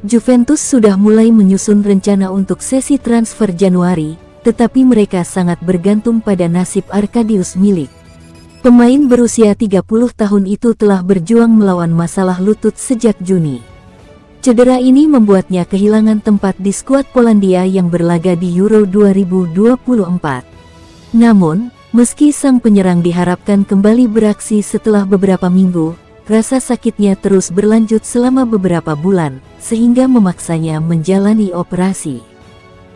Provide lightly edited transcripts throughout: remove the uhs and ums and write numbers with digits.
Juventus sudah mulai menyusun rencana untuk sesi transfer Januari, tetapi mereka sangat bergantung pada nasib Arkadiusz Milik. Pemain berusia 30 tahun itu telah berjuang melawan masalah lutut sejak Juni. Cedera ini membuatnya kehilangan tempat di skuad Polandia yang berlaga di Euro 2024. Namun, meski sang penyerang diharapkan kembali beraksi setelah beberapa minggu, rasa sakitnya terus berlanjut selama beberapa bulan, sehingga memaksanya menjalani operasi.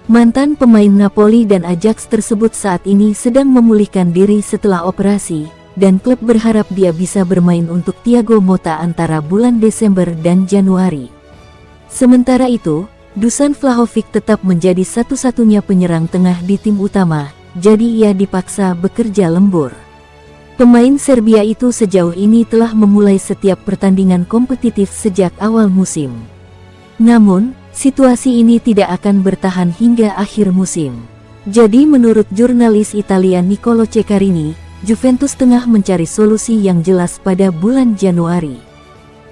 Mantan pemain Napoli dan Ajax tersebut saat ini sedang memulihkan diri setelah operasi, dan klub berharap dia bisa bermain untuk Thiago Motta antara bulan Desember dan Januari. Sementara itu, Dusan Vlahovic tetap menjadi satu-satunya penyerang tengah di tim utama, jadi ia dipaksa bekerja lembur. Pemain Serbia itu sejauh ini telah memulai setiap pertandingan kompetitif sejak awal musim. Namun, situasi ini tidak akan bertahan hingga akhir musim. Jadi menurut jurnalis Italia Niccolò Ceccarini, Juventus tengah mencari solusi yang jelas pada bulan Januari.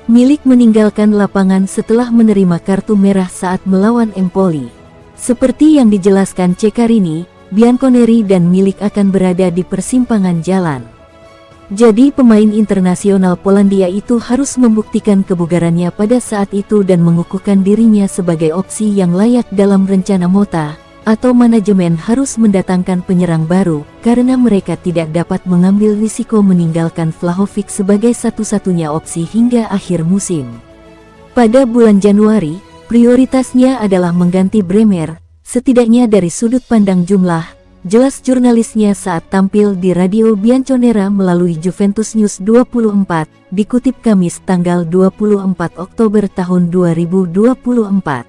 Milik meninggalkan lapangan setelah menerima kartu merah saat melawan Empoli. Seperti yang dijelaskan Ceccarini, Bianconeri dan Milik akan berada di persimpangan jalan. Jadi pemain internasional Polandia itu harus membuktikan kebugarannya pada saat itu dan mengukuhkan dirinya sebagai opsi yang layak dalam rencana Motta, atau manajemen harus mendatangkan penyerang baru, karena mereka tidak dapat mengambil risiko meninggalkan Vlahovic sebagai satu-satunya opsi hingga akhir musim. Pada bulan Januari, prioritasnya adalah mengganti Bremer, setidaknya dari sudut pandang jumlah, jelas jurnalisnya saat tampil di Radio Bianconera melalui Juventus News 24, dikutip Kamis tanggal 24 Oktober tahun 2024.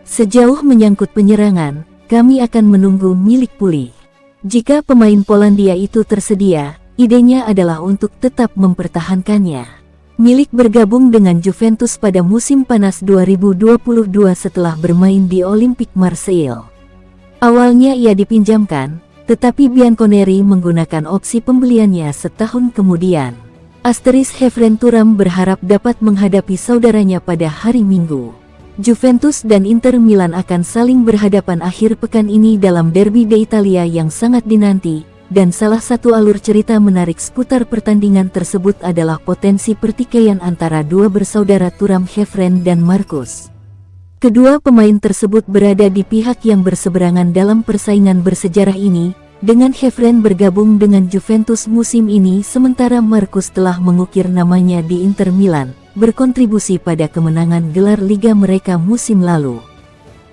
Sejauh menyangkut penyerangan, kami akan menunggu Milik pulih. Jika pemain Polandia itu tersedia, idenya adalah untuk tetap mempertahankannya. Milik bergabung dengan Juventus pada musim panas 2022 setelah bermain di Olympique Marseille. Awalnya ia dipinjamkan, tetapi Bianconeri menggunakan opsi pembeliannya setahun kemudian. Hefren Thuram berharap dapat menghadapi saudaranya pada hari Minggu. Juventus dan Inter Milan akan saling berhadapan akhir pekan ini dalam derby d'Italia yang sangat dinanti, dan salah satu alur cerita menarik seputar pertandingan tersebut adalah potensi pertikaian antara dua bersaudara Thuram Hefren dan Marcus. Kedua pemain tersebut berada di pihak yang berseberangan dalam persaingan bersejarah ini, dengan Hefren bergabung dengan Juventus musim ini sementara Marcus telah mengukir namanya di Inter Milan, berkontribusi pada kemenangan gelar liga mereka musim lalu.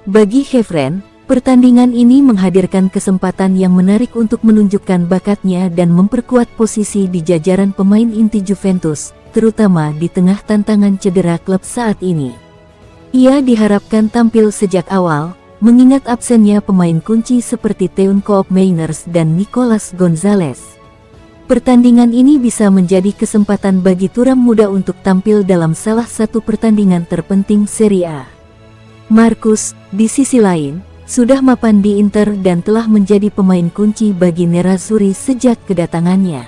Bagi Hefren, pertandingan ini menghadirkan kesempatan yang menarik untuk menunjukkan bakatnya dan memperkuat posisi di jajaran pemain inti Juventus, terutama di tengah tantangan cedera klub saat ini. Ia diharapkan tampil sejak awal, mengingat absennya pemain kunci seperti Teun Koopmeiners dan Nicolas Gonzalez. Pertandingan ini bisa menjadi kesempatan bagi Thuram muda untuk tampil dalam salah satu pertandingan terpenting Serie A. Marcus, di sisi lain, sudah mapan di Inter dan telah menjadi pemain kunci bagi Nerazzurri sejak kedatangannya.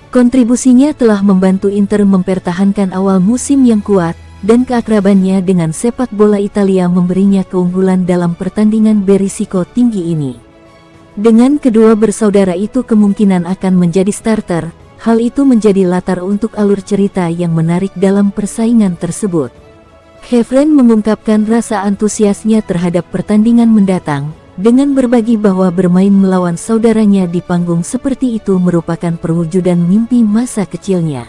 Kontribusinya telah membantu Inter mempertahankan awal musim yang kuat, dan keakrabannya dengan sepak bola Italia memberinya keunggulan dalam pertandingan berisiko tinggi ini. Dengan kedua bersaudara itu kemungkinan akan menjadi starter, hal itu menjadi latar untuk alur cerita yang menarik dalam persaingan tersebut. Hefren mengungkapkan rasa antusiasnya terhadap pertandingan mendatang, dengan berbagi bahwa bermain melawan saudaranya di panggung seperti itu merupakan perwujudan mimpi masa kecilnya.